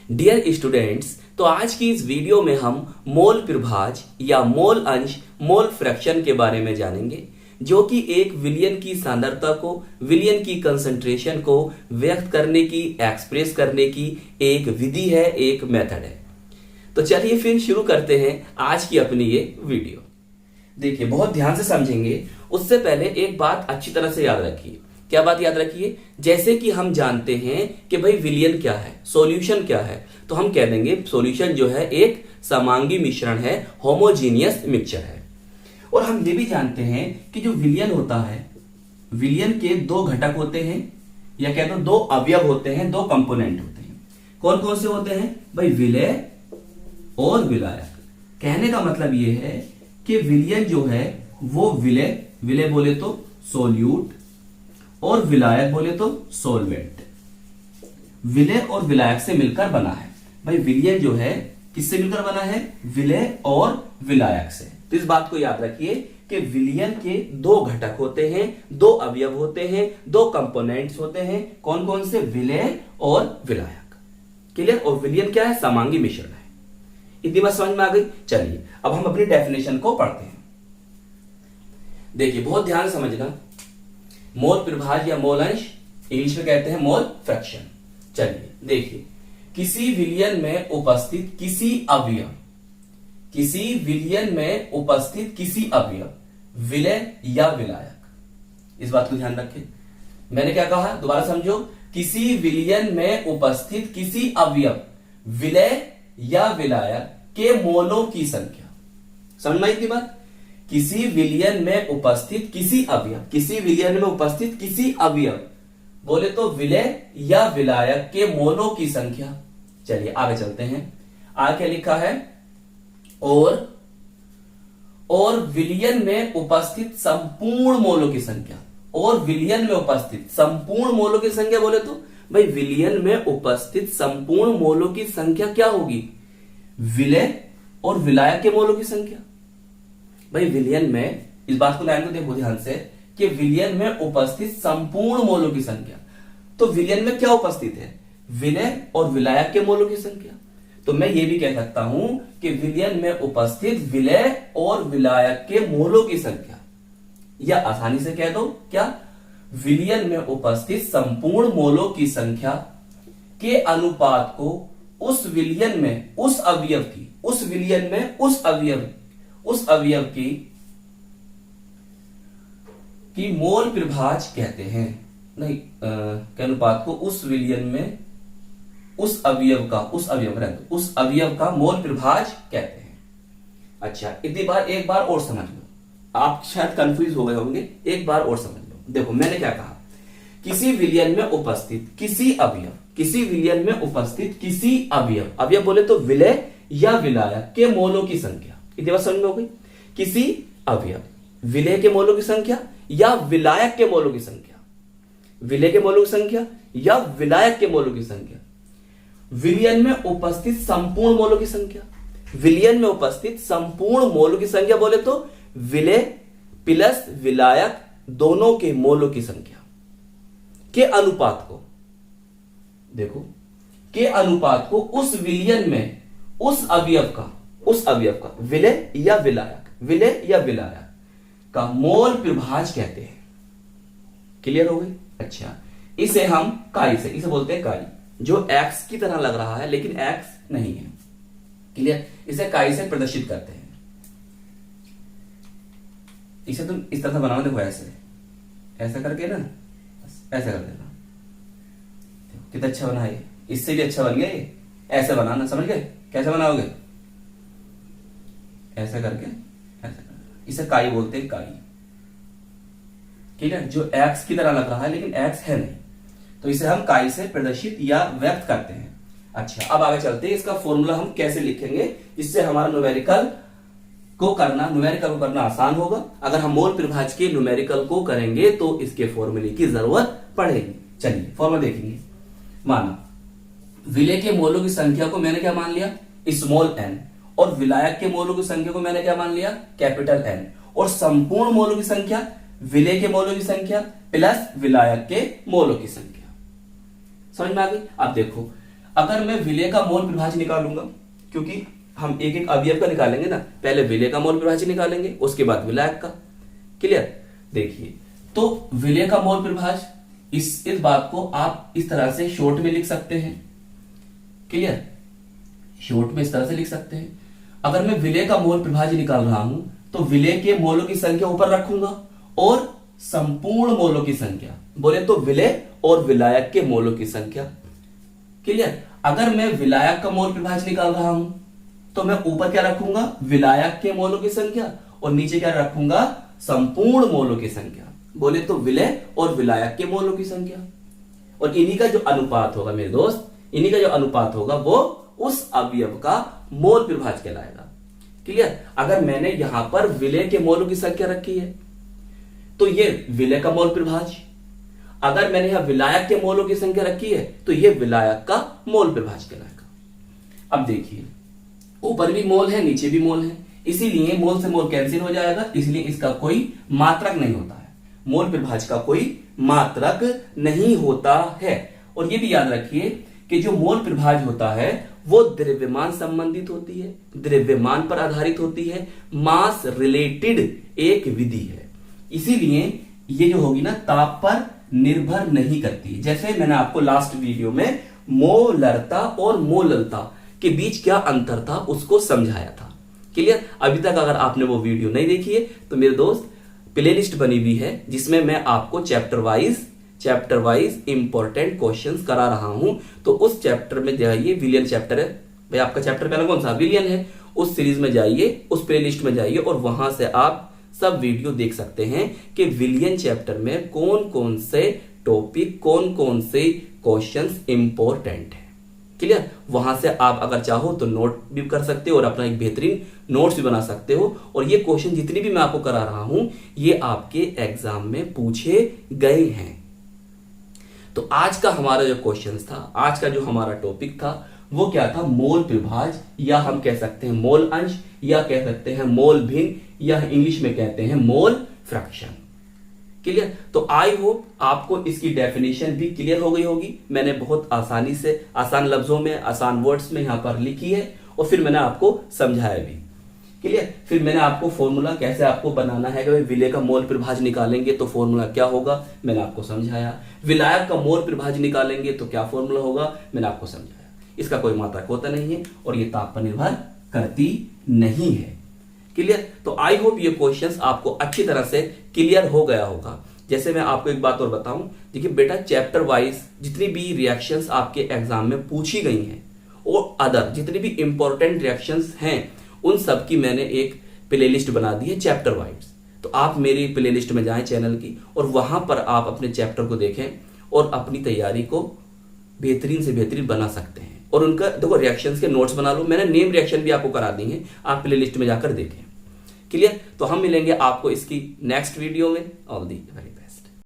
Dear students, तो आज की इस वीडियो में हम मोल प्रभाज या मोल अंश मोल फ्रैक्शन के बारे में जानेंगे, जो कि एक विलयन की सांद्रता को, विलयन की कंसंट्रेशन को व्यक्त करने की, एक्सप्रेस करने की एक विधि है, एक मेथड है। तो चलिए फिर शुरू करते हैं आज की अपनी ये वीडियो। देखिए, बहुत ध्यान से समझेंगे। उससे पहले एक बात अच्छी तरह से याद रखिए। क्या बात याद रखिए? जैसे कि हम जानते हैं कि भाई विलयन क्या है, सॉल्यूशन क्या है, तो हम कह देंगे सॉल्यूशन जो है एक समांगी मिश्रण है, होमोजीनियस मिक्सचर है। और हम ये भी जानते हैं कि जो विलयन होता है, विलयन के दो घटक होते हैं, या कहते हैं दो अवयव होते हैं, दो कंपोनेंट होते हैं। कौन कौन से होते हैं भाई? विलय और विलायक। कहने का मतलब यह है कि विलयन जो है वो विलय, विलय बोले तो सोल्यूट, और विलायक बोले तो सोलवेंट। विलय और विलायक से मिलकर बना है। भाई विलयन जो है किससे मिलकर बना है? विलय और विलायक से। तो इस बात को याद रखिए कि विलयन के दो घटक होते हैं, दो अवयव होते हैं, दो कंपोनेंट्स होते हैं। कौन कौन से? विलय और विलायक। क्लियर? और विलयन क्या है? समांगी मिश्रण है। इतनी बात समझ में आ गई? चलिए अब हम अपनी डेफिनेशन को पढ़ते हैं। देखिए, बहुत ध्यान से समझना। मोल प्रभाज या मोल अंश, इंग्लिश में कहते हैं मोल फ्रैक्शन। चलिए देखिए, किसी विलयन में उपस्थित किसी अवयव, किसी विलयन में उपस्थित किसी अवयव, विलय या विलायक। इस बात को ध्यान रखें। मैंने क्या कहा? दोबारा समझो। किसी विलयन में उपस्थित किसी अवयव, विलय या विलायक के मोलों की संख्या। समझ में आई इतनी बात? किसी विलयन में उपस्थित किसी अवयव, किसी विलयन में उपस्थित किसी अवयव बोले तो विलय या विलायक के मोलों की संख्या। चलिए आगे चलते हैं। आगे क्या लिखा है? और विलयन में उपस्थित संपूर्ण मोलों की संख्या। और विलयन में उपस्थित संपूर्ण मोलों की संख्या बोले तो भाई विलयन में उपस्थित संपूर्ण मोलों की संख्या क्या होगी? विलय और विलायक के मोलों की संख्या। भाई विलयन में, इस बात को लाइन को देखो ध्यान से, कि विलयन में उपस्थित संपूर्ण मोलों की संख्या। तो विलयन में क्या उपस्थित है? विलय और विलायक के मोलों की संख्या। तो मैं ये भी कह सकता हूं कि विलयन में उपस्थित विलय और विलायक के मोलों की संख्या, या आसानी से कह दो क्या? विलयन में उपस्थित संपूर्ण मोलों की संख्या के अनुपात को उस विलयन में उस अवयव की, उस विलयन में उस अवयव की मोल प्रभाज कहते हैं। नहीं, के अनुपात को उस विलयन में उस अवयव का मोल प्रभाज कहते हैं। अच्छा, इतनी बार एक बार और समझ लो। आप शायद कंफ्यूज हो गए होंगे, एक बार और समझ लो। देखो मैंने क्या कहा? किसी विलयन में उपस्थित किसी अवयव, किसी विलयन में उपस्थित किसी अवयव, अवयव बोले तो विलय या विलायक के मोलों की संख्या। इतनी बात समझ में हो गई? किसी अवयव, विलय के मोलों की संख्या या विलायक के मोलों की संख्या, विलय के मोलों की संख्या या विलायक के मोलों की संख्या। विलयन में उपस्थित संपूर्ण मोलों की संख्या, विलयन में उपस्थित संपूर्ण मोलों की संख्या बोले तो विलय प्लस विलायक दोनों के मोलों की संख्या के अनुपात को, देखो, के अनुपात को उस विलयन में उस अवयव का विलय या विलायक का मोल प्रभाज कहते हैं। क्लियर हो गई? अच्छा, इसे हम इसे बोलते हैं काई, जो एक्स की तरह लग रहा है लेकिन एक्स नहीं है। क्लियर? इसे काई से प्रदर्शित करते हैं। इसे तुम इस तरह से बनाओ, देखो ऐसा करके ना, ऐसा कर देना। कितना अच्छा बना है, इससे भी अच्छा बन गया ये। ऐसे बनाना, समझ गए? कैसे बनाओगे? ऐसा करके, ऐसा करके। इसे काई बोलते हैं, काई। ठीक है? जो एक्स की तरह लग रहा है लेकिन एक्स है नहीं, तो इसे हम काई से प्रदर्शित या व्यक्त करते हैं। अच्छा, अब आगे चलते हैं। इसका फॉर्मूला हम कैसे लिखेंगे जिससे हमारा न्यूमेरिकल को करना आसान होगा। अगर हम मोल प्रभाज के न्यूमेरिकल को करेंगे तो इसके फॉर्मूले की जरूरत पड़ेगी। चलिए फॉर्मूला देखेंगे। माना विलय के मोलों की संख्या को मैंने क्या मान लिया? स्मॉल एन, और विलायक के मोलों की संख्या को मैंने क्या मान लिया? Capital N. और संपूर्ण मोलों की संख्या, विलय के मोलों की संख्या प्लस विलायक के मोलों की संख्या। समझ में आ गई? अब देखो, अगर मैं विलय का मोल प्रभाज्य निकालूंगा, क्योंकि हम एक एक अवयव का निकालेंगे ना, पहले विलय का मोल प्रभाज्य निकालेंगे, उसके बाद विलायक का। क्लियर? देखिए, तो विलय का मोल प्रभाज्य, इस बात को आप इस तरह से शॉर्ट में लिख सकते हैं। क्लियर? शॉर्ट में इस तरह से लिख सकते हैं। अगर मैं विलय का मोल प्रभाज्य निकाल रहा हूं तो विलय के मोलों की संख्या ऊपर रखूंगा और संपूर्ण मोलों की संख्या, बोले तो विलय और विलायक के मोलों की संख्या। क्लियर? अगर मैं विलायक का मोल प्रभाज्य निकाल रहा हूं तो मैं ऊपर क्या रखूंगा? विलायक के मोलों की संख्या, और नीचे क्या रखूंगा? संपूर्ण मोलों की संख्या, बोले तो विलय और विलायक के मोलों की संख्या। और इन्हीं का जो अनुपात होगा मेरे दोस्त, इन्हीं का जो अनुपात होगा वो उस अवयव का मोल प्रभाज्य कहलाएगा। क्लियर? अगर मैंने यहां पर विलय के मोलों की संख्या रखी है तो ये विलय का मोल प्रभाज्य, अगर मैंने यहां विलायक के मोलों की संख्या रखी है तो ये विलायक का मोल प्रभाज्य कहलाएगा। अब देखिए, ऊपर भी मोल है, नीचे भी मोल है, इसीलिए मोल से मोल कैंसिल हो जाएगा, इसलिए इसका कोई मात्रक नहीं होता है। मोल प्रभाज्य का कोई मात्रक नहीं होता है। और ये भी याद रखिए कि जो मोल प्रभाज्य होता है वो द्रव्यमान संबंधित होती है, द्रव्यमान पर आधारित होती है, मास रिलेटेड एक विधि है। इसीलिए ये जो होगी ना, ताप पर निर्भर नहीं करती। जैसे मैंने आपको लास्ट वीडियो में मोलरता और मोललता के बीच क्या अंतर था उसको समझाया था। क्लियर? अभी तक अगर आपने वो वीडियो नहीं देखी है तो मेरे दोस्त प्लेलिस्ट बनी हुई है जिसमें मैं आपको चैप्टर वाइज इंपॉर्टेंट क्वेश्चंस करा रहा हूं। तो उस चैप्टर में जाइए, विलियन चैप्टर है भाई, आपका चैप्टर पहला कौन सा? विलियन है। उस सीरीज में जाइए, उस प्लेलिस्ट में जाइए और वहां से आप सब वीडियो देख सकते हैं कि विलियन चैप्टर में कौन कौन से टॉपिक, कौन कौन से क्वेश्चंस इंपॉर्टेंट है। क्लियर? वहां से आप अगर चाहो तो नोट भी कर सकते हो और अपना एक बेहतरीन नोट्स भी बना सकते हो। और ये क्वेश्चन जितनी भी मैं आपको करा रहा हूं ये आपके एग्जाम में पूछे गए हैं। तो आज का हमारा जो क्वेश्चन था, आज का जो हमारा टॉपिक था वो क्या था? मोल प्रभाज्य, या हम कह सकते हैं मोल अंश, या कह सकते हैं मोल भिन्न, या इंग्लिश में कहते हैं मोल फ्रैक्शन। क्लियर? तो आई होप आपको इसकी डेफिनेशन भी क्लियर हो गई होगी। मैंने बहुत आसानी से, आसान लफ्जों में, आसान वर्ड्स में यहां पर लिखी है और फिर मैंने आपको समझाया भी। क्लियर? फिर मैंने आपको फॉर्मूला कैसे आपको बनाना है, विलय का मोल प्रभाज्य निकालेंगे तो फॉर्मूला क्या होगा मैंने आपको समझाया। विलायक का मोल प्रभाज्य निकालेंगे तो क्या फॉर्मूला होगा मैंने आपको समझाया। इसका कोई मात्रक होता नहीं है और ये ताप पर निर्भर करती नहीं है। क्लियर? तो आई होप ये क्वेश्चंस आपको अच्छी तरह से क्लियर हो गया होगा। जैसे मैं आपको एक बात और बताऊं, देखिए बेटा, चैप्टर वाइज जितनी भी रिएक्शंस आपके एग्जाम में पूछी गई हैं और अदर जितनी भी इंपॉर्टेंट रिएक्शंस हैं उन सब की मैंने एक प्लेलिस्ट बना दी है चैप्टर वाइज। तो आप मेरी प्लेलिस्ट में जाएं चैनल की और वहां पर आप अपने चैप्टर को देखें और अपनी तैयारी को बेहतरीन से बेहतरीन बना सकते हैं। और उनका देखो रिएक्शंस के नोट्स बना लो, मैंने नेम रिएक्शन भी आपको करा दी है, आप प्लेलिस्ट में जाकर देखें। क्लियर? तो हम मिलेंगे आपको इसकी नेक्स्ट वीडियो में। All the very